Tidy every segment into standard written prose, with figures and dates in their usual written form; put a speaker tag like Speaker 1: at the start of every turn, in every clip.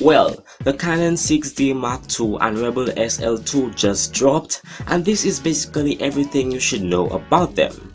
Speaker 1: Well, the Canon 6D Mark II and Rebel SL2 just dropped, and this is basically everything you should know about them.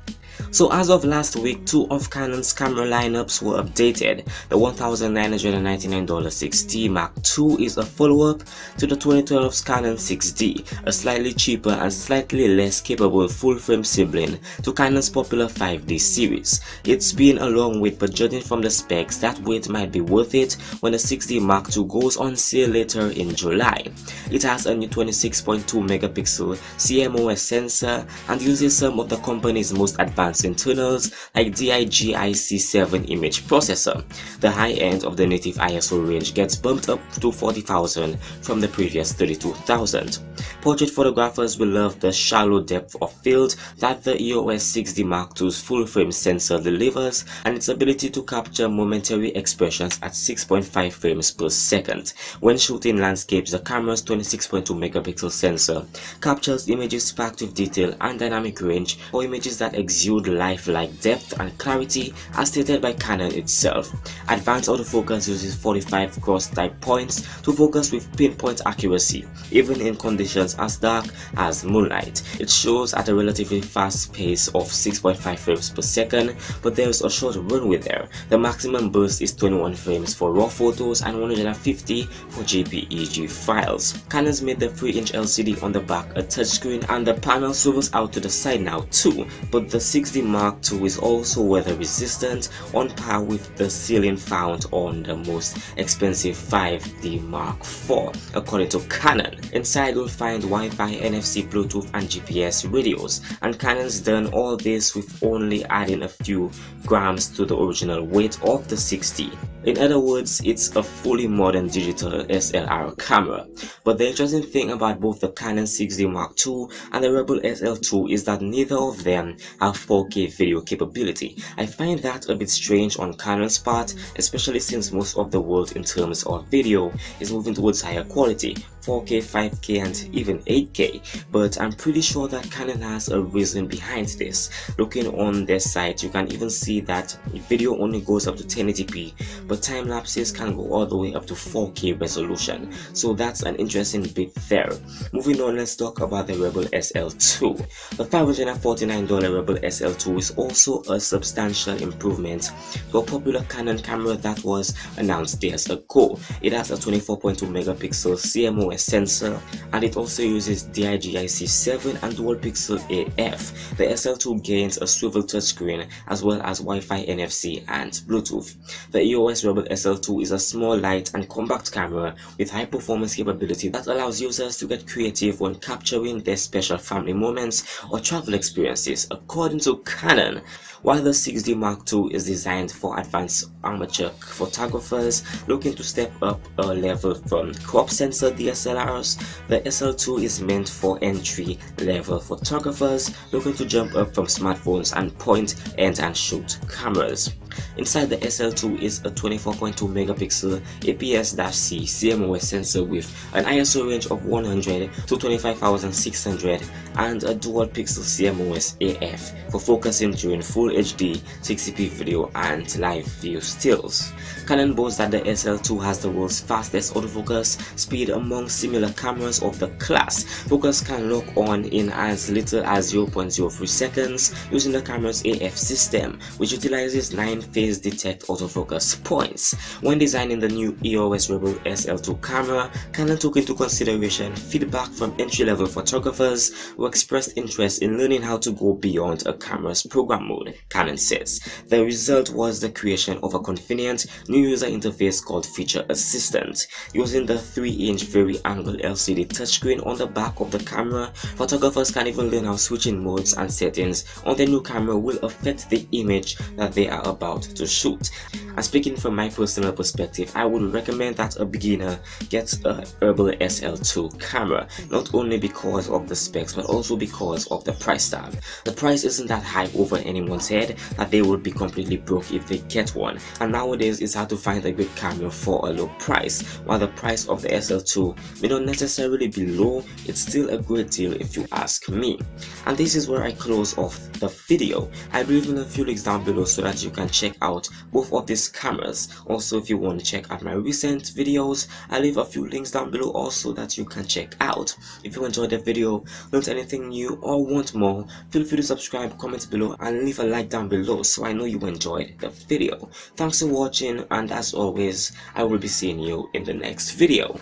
Speaker 1: So as of last week, two of Canon's camera lineups were updated. The $1,999 6D Mark II is a follow-up to the 2012's Canon 6D, a slightly cheaper and slightly less capable full-frame sibling to Canon's popular 5D series. It's been a long wait, but judging from the specs, that wait might be worth it when the 6D Mark II goes on sale later in July. It has a new 26.2 megapixel CMOS sensor and uses some of the company's most advanced internals like DIGIC7 image processor. The high end of the native ISO range gets bumped up to 40,000 from the previous 32,000. Portrait photographers will love the shallow depth of field that the EOS 6D Mark II's full-frame sensor delivers and its ability to capture momentary expressions at 6.5 frames per second. When shooting landscapes, the camera's 26.2 megapixel sensor captures images packed with detail and dynamic range, or images that exude lifelike depth and clarity as stated by Canon itself. Advanced autofocus uses 45 cross-type points to focus with pinpoint accuracy, even in conditions as dark as moonlight. It shows at a relatively fast pace of 6.5 frames per second, but there's a short runway there. The maximum burst is 21 frames for RAW photos and 150 for JPEG files. Canon's made the 3-inch LCD on the back a touchscreen, and the panel swivels out to the side now too, but the 6D Mark II is also weather resistant, on par with the ceiling found on the most expensive 5D Mark IV, according to Canon. Inside you'll find Wi-Fi, NFC, Bluetooth and GPS radios, and Canon's done all this with only adding a few grams to the original weight of the 6D. In other words, it's a fully modern digital SLR camera. But the interesting thing about both the Canon 6D Mark II and the Rebel SL2 is that neither of them have 4K video capability. I find that a bit strange on Canon's part, especially since most of the world in terms of video is moving towards higher quality, 4K, 5K and even 8K, but I'm pretty sure that Canon has a reason behind this. Looking on their site, you can even see that video only goes up to 1080p, but time lapses can go all the way up to 4K resolution, so that's an interesting bit there. Moving on, let's talk about the Rebel SL2. The $549 Rebel SL2 is also a substantial improvement to a popular Canon camera that was announced years ago. It has a 24.2 megapixel CMOS sensor, and it also uses DIGIC7 and dual pixel AF. The SL2 gains a swivel touchscreen as well as Wi-Fi, NFC and Bluetooth. The EOS Rebel SL2 is a small, light and compact camera with high performance capability that allows users to get creative when capturing their special family moments or travel experiences, according to Canon. While the 6D Mark II is designed for advanced amateur photographers looking to step up a level from crop sensor DSLRs, the SL2 is meant for entry-level photographers looking to jump up from smartphones and point, end and shoot cameras. Inside the SL2 is a 24.2 megapixel APS-C CMOS sensor with an ISO range of 100 to 25,600 and a dual pixel CMOS AF for focusing during full HD 60p video and live view stills. Canon boasts that the SL2 has the world's fastest autofocus speed among similar cameras of the class. Focus can lock on in as little as 0.03 seconds using the camera's AF system, which utilizes 9 phase detect autofocus points. When designing the new EOS Rebel SL2 camera, Canon took into consideration feedback from entry-level photographers who expressed interest in learning how to go beyond a camera's program mode, Canon says. The result was the creation of a convenient new user interface called Feature Assistant. Using the 3-inch vari-angle LCD touchscreen on the back of the camera, photographers can even learn how switching modes and settings on the new camera will affect the image that they are about to shoot. And speaking from my personal perspective, I would recommend that a beginner gets a Rebel SL2 camera, not only because of the specs but also because of the price tag. The price isn't that high over anyone's head that they will be completely broke if they get one, and nowadays it's hard to find a good camera for a low price. While the price of the SL2 may not necessarily be low, it's still a great deal if you ask me. And this is where I close off the video. I'll leave in a few links down below so that you can check out both of these those cameras. Also, if you want to check out my recent videos, I leave a few links down below also that you can check out. If you enjoyed the video, learned anything new, or want more, feel free to subscribe, comment below, and leave a like down below so I know you enjoyed the video. Thanks for watching, and as always, I will be seeing you in the next video.